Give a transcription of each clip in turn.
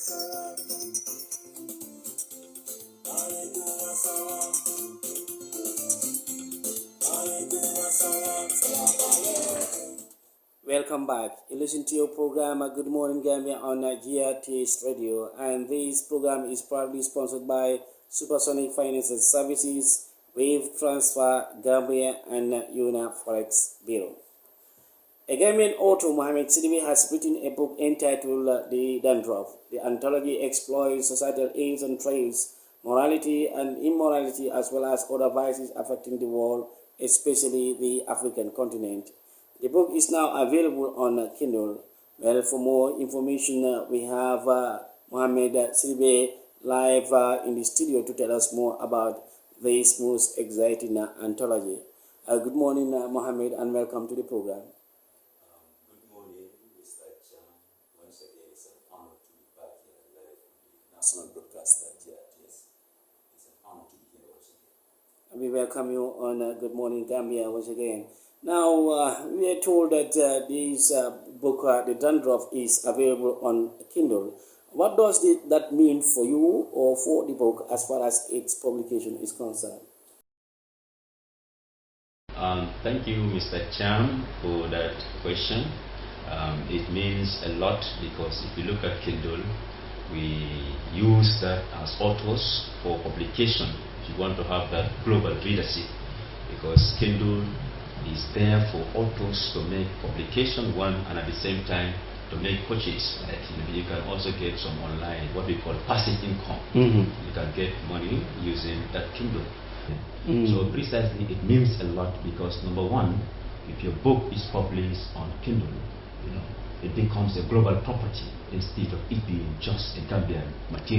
Welcome back. You listen to your program Good Morning Gambia on GRTS Radio, and this program is proudly sponsored by Supersonic Financial Services, Wave Transfer Gambia, and Una Forex Bureau. A Gambian author, Mohammed Sidibe, has written a book entitled The Dandruff. The anthology explores societal aims and traits, morality and immorality, as well as other vices affecting the world, especially the African continent. The book is now available on Kindle. Well, for more information, we have Mohammed Sidibe live in the studio to tell us more about this most exciting anthology. Good morning, Mohammed, and welcome to the program. Good morning, Mr. Chan. Once again, it's an honor to be back here live on the national broadcaster GRTS. It's an honor to be here once again. We welcome you on Good Morning Gambia once again. Now, we are told that this book, The Dandruff, is available on Kindle. What does that mean for you or for the book as far as its publication is concerned? Thank you, Mr. Cham, for that question. It means a lot because if you look at Kindle, we use that as authors for publication. If you want to have that global readership, because Kindle is there for authors to make publication one, and at the same time to make purchase. Like, you can also get some online, what we call passive income. You can get money using that Kindle. So precisely it means a lot because number one, if your book is published on Kindle, it becomes a global property instead of it being just a Gambian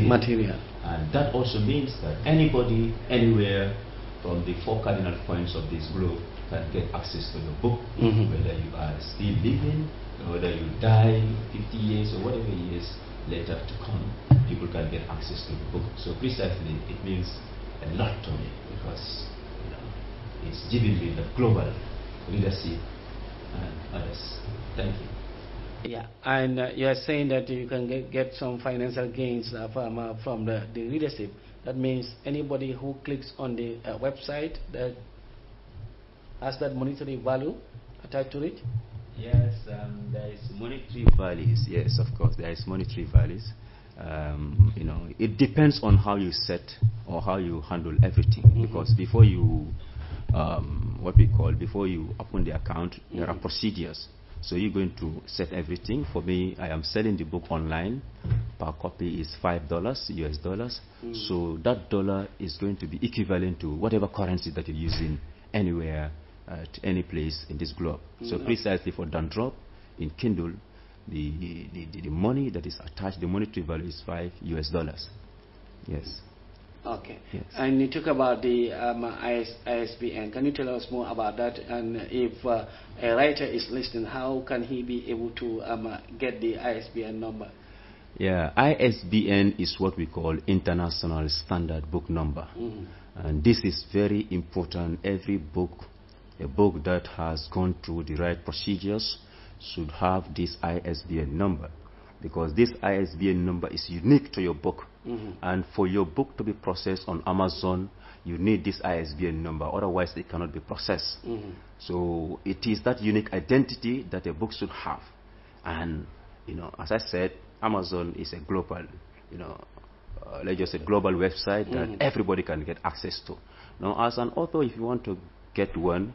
material. And that also means that anybody, anywhere from the four cardinal points of this globe can get access to your book, whether you are still living, or whether you die 50 years or whatever years later to come, people can get access to the book. So precisely it means a lot to me because it's giving me the global leadership and others. Thank you. Yeah, and you are saying that you can get some financial gains from the readership. That means anybody who clicks on the website that has that monetary value attached to it? Yes, there is monetary values. Yes, of course, there is monetary values. It depends on how you set or how you handle everything. Because before you, before you open the account, there are procedures. So you're going to set everything. For me, I am selling the book online. Per copy is $5 US dollars. So that dollar is going to be equivalent to whatever currency that you're using anywhere at any place in this globe. So precisely for Dandruff in Kindle, the money that is attached, the monetary value is $5 US dollars. Yes. Okay. Yes. And you talk about the ISBN. Can you tell us more about that? And if a writer is listening, how can he be able to get the ISBN number? Yeah, ISBN is what we call International Standard Book Number. And this is very important. Every book, a book that has gone through the right procedures, should have this ISBN number, because this ISBN number is unique to your book. And for your book to be processed on Amazon, you need this ISBN number, otherwise it cannot be processed. So it is that unique identity that a book should have. And as I said, Amazon is a global, let's just say global website that everybody can get access to. Now, as an author, if you want to get one,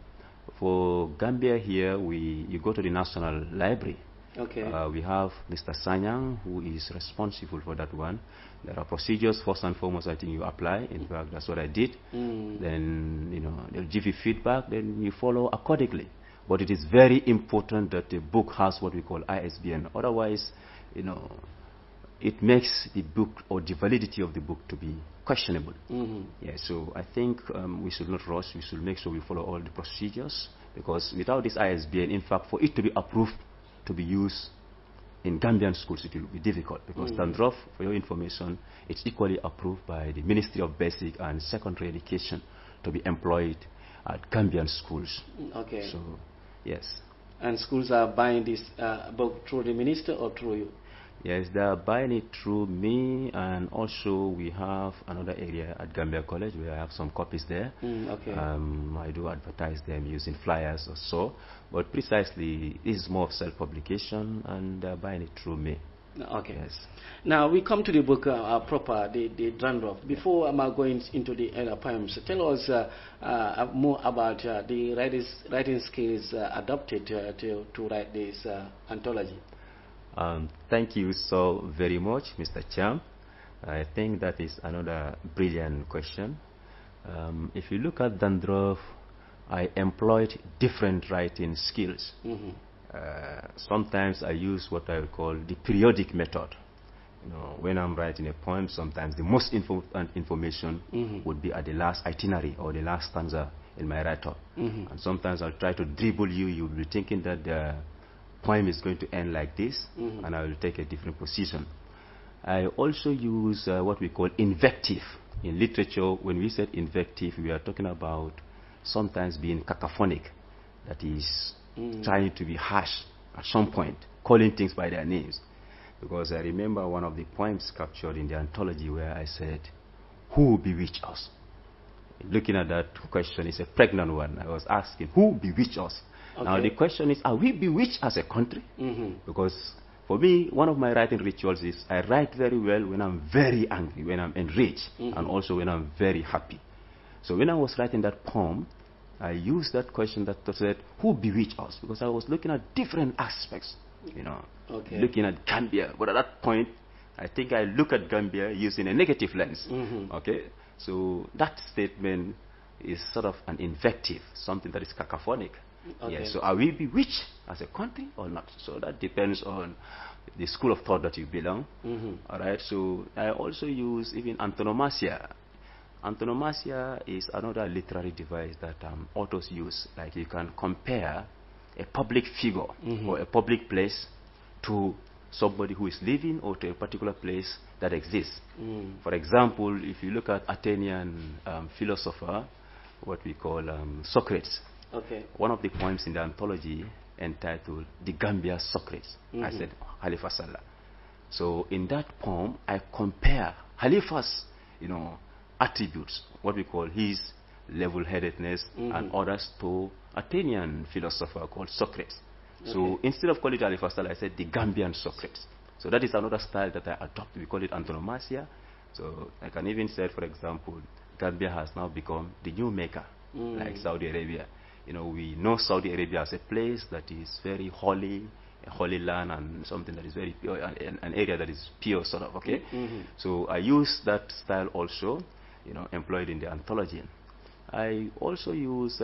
for Gambia here, you go to the National Library. Okay. We have Mr. Sanyang, who is responsible for that one. There are procedures. First and foremost, I think you apply. In fact, that's what I did. Then, they'll give you feedback. Then you follow accordingly. But it is very important that the book has what we call ISBN. Otherwise, it makes the book or the validity of the book to be questionable. Yeah. So I think we should not rush. We should make sure we follow all the procedures, because without this ISBN, in fact, for it to be approved to be used in Gambian schools, it will be difficult, because Dandruff, for your information, it's equally approved by the Ministry of Basic and Secondary Education to be employed at Gambian schools. Okay. So, yes. And schools are buying this book through the minister or through you? Yes, they are buying it through me, and also we have another area at Gambia College where I have some copies there. Okay. I do advertise them using flyers or so, but precisely this is more of self-publication, and they're buying it through me. Okay. Yes. Now we come to the book proper, the Dandruff. Before I'm going into the poems, tell us more about the writing skills adopted to write this anthology. Thank you so very much, Mr. Cham. I think that is another brilliant question. If you look at Dandruff, I employed different writing skills. Sometimes I use what I would call the periodic method. You know, when I'm writing a poem, sometimes the most important information would be at the last itinerary or the last stanza in my write-up. And sometimes I'll try to dribble you. You'll be thinking that the poem is going to end like this, and I will take a different position. I also use what we call invective. In literature, when we said invective, we are talking about sometimes being cacophonic. That is trying to be harsh at some point, calling things by their names. Because I remember one of the poems captured in the anthology where I said, "Who bewitched us?" Looking at that question, it's a pregnant one. I was asking, who bewitched us? Okay. Now the question is, are we bewitched as a country? Because for me, one of my writing rituals is I write very well when I'm very angry, when I'm enraged, and also when I'm very happy. So when I was writing that poem, I used that question that said, who bewitched us? Because I was looking at different aspects, you know, looking at Gambia. But at that point, I think I look at Gambia using a negative lens. Okay, so that statement is sort of an invective, something that is cacophonic. Yes. So are we bewitched as a country or not? So that depends on the school of thought that you belong. All right. So I also use even antonomasia. Antonomasia is another literary device that authors use. Like you can compare a public figure or a public place to somebody who is living or to a particular place that exists. For example, if you look at Athenian philosopher, what we call Socrates, one of the poems in the anthology entitled The Gambia Socrates, I said Khalifa Sallah. So in that poem, I compare Khalifa's, you know, attributes, what we call his level-headedness and others, to Athenian philosopher called Socrates. So instead of calling it Khalifa Sallah, I said the Gambian Socrates. So that is another style that I adopt. We call it antonomasia. So I can even say, for example, Gambia has now become the new Mecca, like Saudi Arabia. You know, we know Saudi Arabia as a place that is very holy, a holy land, and something that is very pure, an area that is pure, sort of. Okay. So I use that style also, you know, employed in the anthology. I also use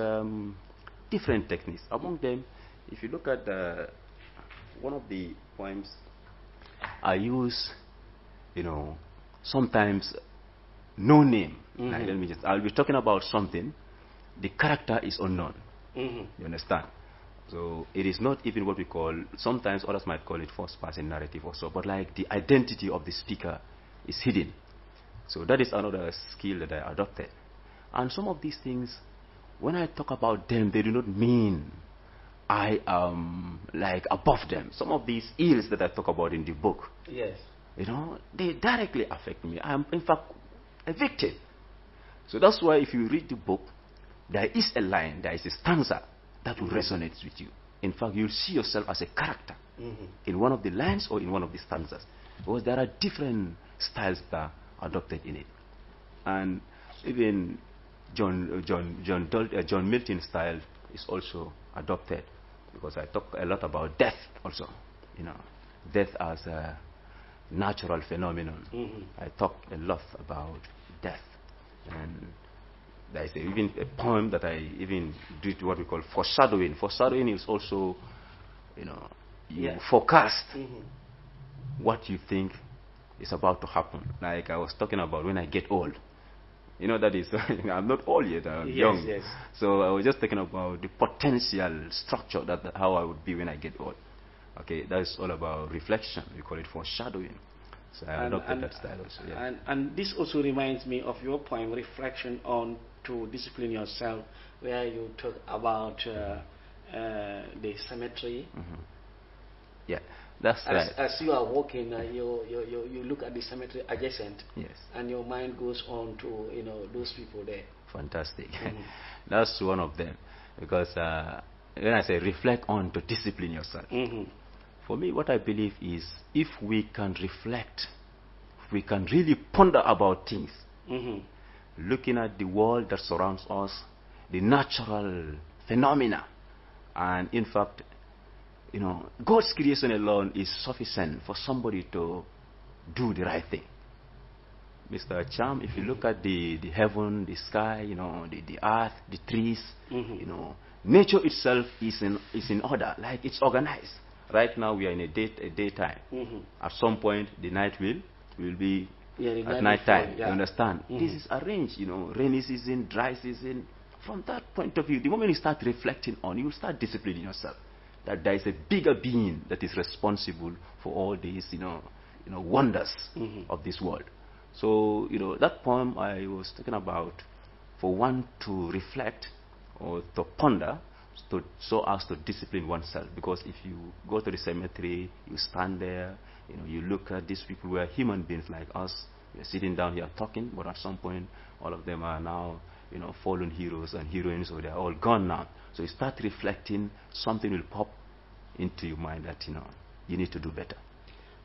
different techniques. Among them, if you look at one of the poems, I use, you know, sometimes no name. Like, I'll be talking about something, the character is unknown. You understand? So it is not even what we call, sometimes others might call it first person narrative or so, but like the identity of the speaker is hidden. So that is another skill that I adopted. And some of these things, when I talk about them, they do not mean I am like above them. Some of these ills that I talk about in the book, you know, they directly affect me. I am, in fact, a victim. So that's why if you read the book, there is a line, there is a stanza that will resonate with you. In fact, you'll see yourself as a character in one of the lines or in one of the stanzas, because there are different styles that are adopted in it. And even John Milton's style is also adopted, because I talk a lot about death also. You know, death as a natural phenomenon. I talk a lot about death. And there is even a poem that I even did what we call foreshadowing. Foreshadowing is also, you know, you forecast what you think is about to happen. Like I was talking about when I get old. You know, that is, I'm not old yet, I'm young. So I was just talking about the potential structure, that how I would be when I get old. Okay, that's all about reflection. We call it foreshadowing. So I adopted that style also. And this also reminds me of your poem, Reflection on to Discipline Yourself, where you talk about the cemetery. Yeah. That's right. As you are walking, you look at the cemetery adjacent, Yes. and your mind goes on to those people there. Fantastic. That's one of them. Because when I say reflect on to discipline yourself, for me, what I believe is if we can reflect, we can really ponder about things, looking at the world that surrounds us, the natural phenomena, and in fact, God's creation alone is sufficient for somebody to do the right thing. Mr. Cham, if you look at the heaven, the sky, the earth, the trees, nature itself is in order, like it's organized. Right now we are in a daytime. At some point the night will be at night time. You understand? This is arranged, rainy season, dry season. From that point of view, the moment you start reflecting on, you will start disciplining yourself that there is a bigger being that is responsible for all these, wonders of this world. So, that poem I was talking about, for one to reflect or to ponder, so as to discipline oneself. Because if you go to the cemetery, you stand there, you look at these people who are human beings like us. We're sitting down here talking, but at some point, all of them are now, fallen heroes and heroines, or they're all gone now. So you start reflecting, something will pop into your mind that, you need to do better.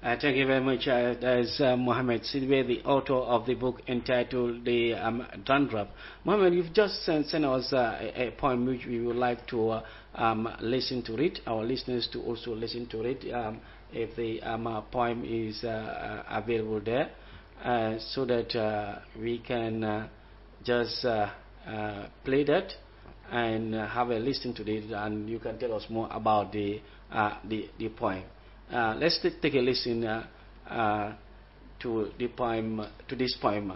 Thank you very much. There's Mohammed Sidwe, the author of the book entitled The Dandruff. Mohammed, you've just sent us a poem which we would like to listen to it, our listeners to also listen to it, if the poem is available there, so that we can just play that and have a listen to it, and you can tell us more about the poem. Let's take a listen to the poem, to this poem.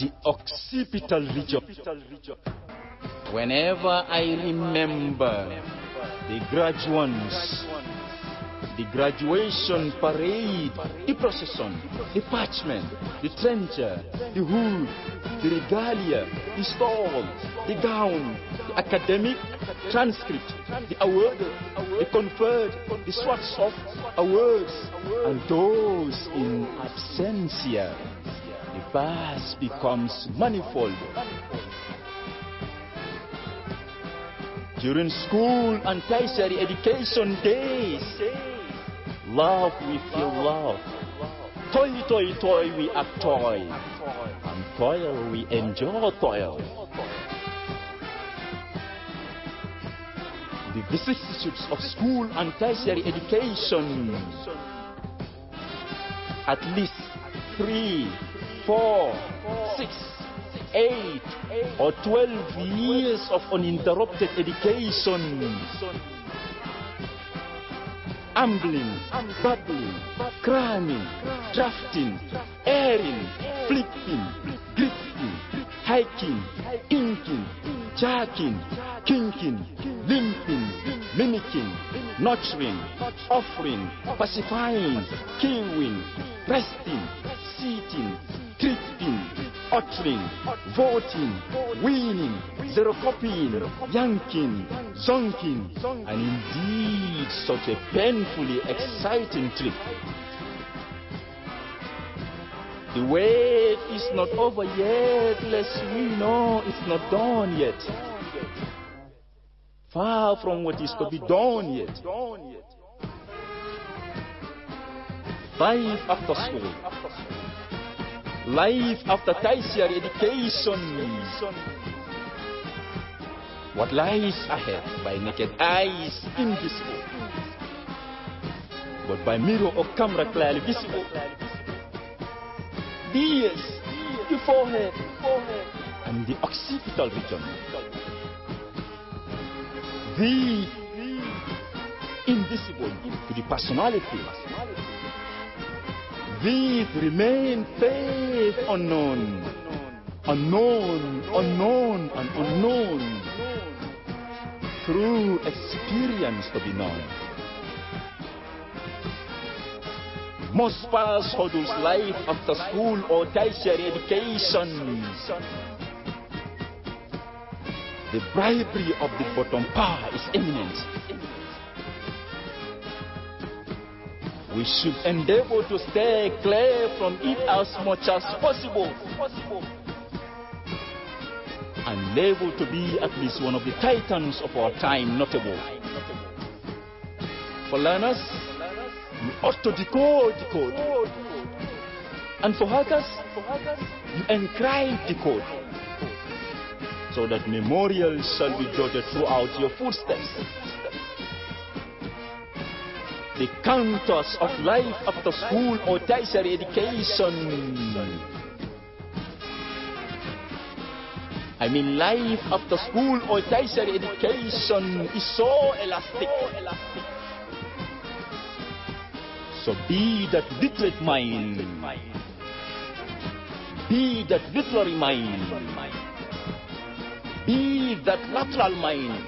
The occipital region. Whenever I remember the graduates, the graduation parade, the procession, the parchment, the trencher, the hood, the regalia, the stall, the gown, the academic transcript, the award, the conferred, the swords of awards, and those in absentia, the past becomes manifold. During school and tertiary education days, love we feel love, toy, toy, toy we act toy, and toil we enjoy toil. The vicissitudes of school and tertiary education, at least 3, 4, 6, 8 or 12 years of uninterrupted education, ambling, battling, cramming, drafting, airing, flipping, gripping, hiking, inking, jacking, kinking, limping, mimicking, nurturing, offering, pacifying, kiwing, resting, seating, tripping, uttering, voting, winning, zero-copying, yanking, zonking, and indeed such a painfully exciting trip. The wait is not over yet, lest we know it's not done yet. Far from what is to be done yet. Life after school. Life after tertiary education. What lies ahead by naked eyes invisible, but by mirror or camera clearly visible. The ears, the forehead, and the occipital region. The invisible to the personality. These remain faith unknown, unknown, unknown, and unknown. through experience to be known. Most parents hurdles life after school or tertiary education. The bribery of the bottom power is imminent. We should endeavor to stay clear from it as much as possible, and able to be at least one of the titans of our time notable. For learners, you ought to decode. And for hackers, you encrypt the code, so that memorials shall be jotted throughout your footsteps. The counters of life after school or tertiary education. I mean, life after school or tertiary education is so elastic. So be that literate mind, be that literary mind, be that lateral mind,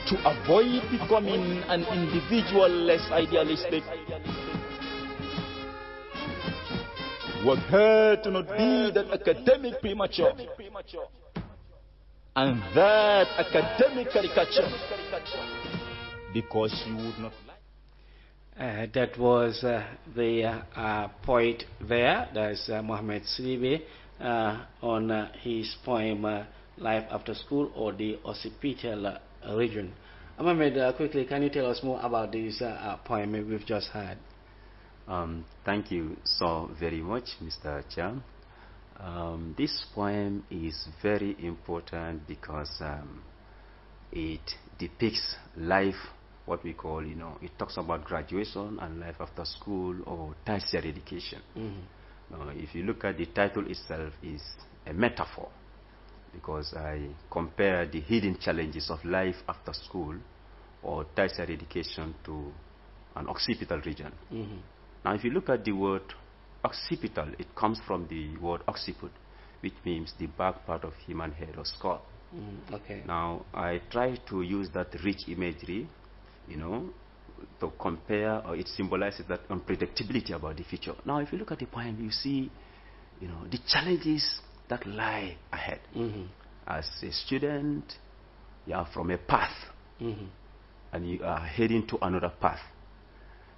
to avoid becoming an individual less idealistic. Work hard to not be that academic premature and that academic caricature, because you would not like. That was the poet there. That's Mohammed Sidibe on his poem Life After School, or the Occipital Region. Mohammed, quickly, can you tell us more about this poem we've just heard? Thank you so very much, Mr. Chan. This poem is very important because it depicts life, what we call, it talks about graduation and life after school or tertiary education. If you look at the title itself, is a metaphor, because I compare the hidden challenges of life after school or tertiary education to an occipital region. Now, if you look at the word occipital, it comes from the word occiput, which means the back part of human head or skull. Okay. Now, I try to use that rich imagery, to compare, or it symbolizes that unpredictability about the future. Now, if you look at the poem, you see, the challenges that lie ahead. As a student, you are from a path, and you are heading to another path.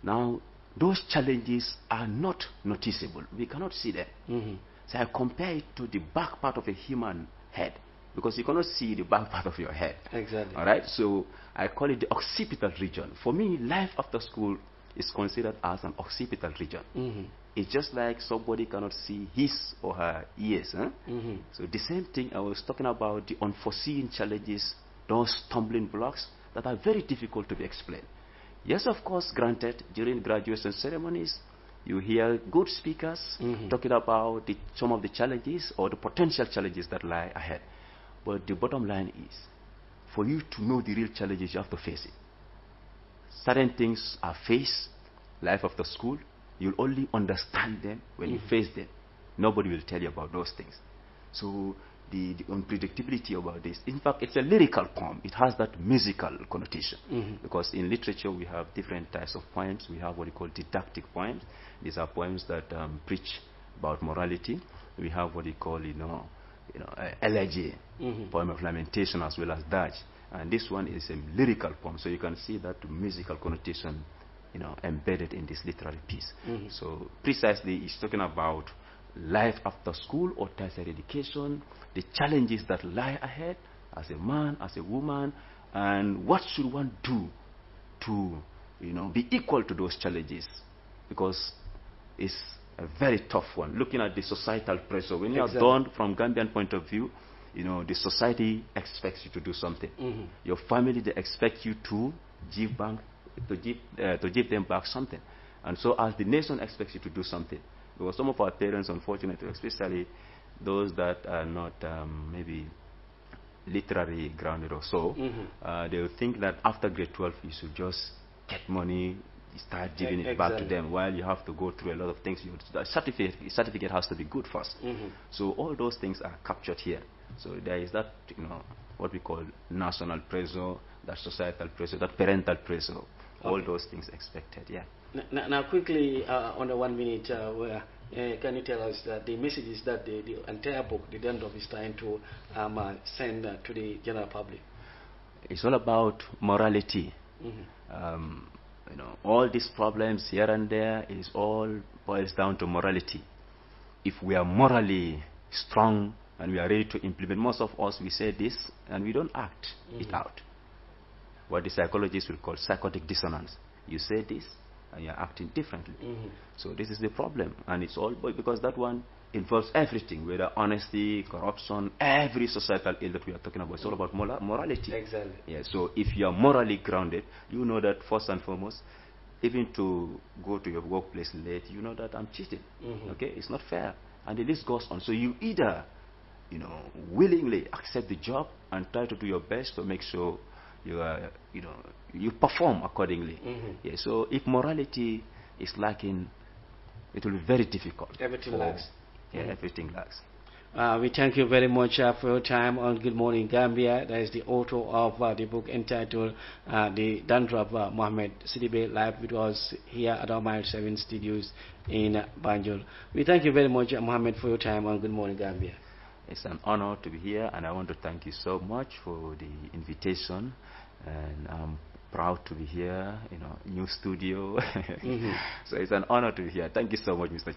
Now, those challenges are not noticeable. We cannot see them. So I compare it to the back part of a human head, because you cannot see the back part of your head. Exactly. All right. So I call it the occipital region. For me, life after school is considered as an occipital region. It's just like somebody cannot see his or her ears. So the same thing, I was talking about the unforeseen challenges, those stumbling blocks that are very difficult to be explained. Yes, of course, granted, during graduation ceremonies, you hear good speakers talking about some of the challenges or the potential challenges that lie ahead. But the bottom line is, for you to know the real challenges, you have to face it. Certain things are faced, life after school. You'll only understand them when you face them. Nobody will tell you about those things. So the unpredictability about this, in fact, it's a lyrical poem. It has that musical connotation. Because in literature, we have different types of poems. We have what we call didactic poems. These are poems that preach about morality. We have what we call, elegy, poem of lamentation, as well as dirge. And this one is a lyrical poem. So you can see that musical connotation embedded in this literary piece. So precisely, it's talking about life after school or tertiary education, the challenges that lie ahead as a man, as a woman, and what should one do to, be equal to those challenges, because it's a very tough one. Looking at the societal pressure, when you are done from Gambian point of view, the society expects you to do something. Your family, they expect you to give back, to give them back something. And so as the nation expects you to do something, because some of our parents, unfortunately, especially those that are not maybe literary grounded or so, they will think that after grade 12 you should just get money, start giving it back to them, while you have to go through a lot of things. The certificate has to be good first. So all those things are captured here. So there is that what we call national pressure, that societal pressure, that parental pressure, all those things expected, yeah. Now quickly, under 1 minute, can you tell us that the messages that the entire book, The Dandruff, is trying to send to the general public? It's all about morality. All these problems here and there is all boils down to morality. If we are morally strong and we are ready to implement, most of us, we say this and we don't act it out. What the psychologists will call psychotic dissonance. You say this and you're acting differently. So this is the problem, and it's all because that one involves everything, whether honesty, corruption, every societal ill that we are talking about. It's all about morality. Exactly. Yeah. So if you are morally grounded, you know that first and foremost, even to go to your workplace late, you know that I'm cheating. Okay, it's not fair, and the list goes on. So you either, willingly accept the job and try to do your best to make sure you are, you perform accordingly. Yeah. So if morality is lacking, it will be very difficult. Everything lacks. Yeah, everything lacks. We thank you very much for your time on Good Morning Gambia. That is the author of the book entitled The Dandruff, Mohammed Sidibe, live with us here at our Mile 7 studios in Banjul. We thank you very much, Mohammed, for your time on Good Morning Gambia. It's an honor to be here, and I want to thank you so much for the invitation. And I'm proud to be here, new studio. So it's an honor to be here. Thank you so much, Mr. Chair.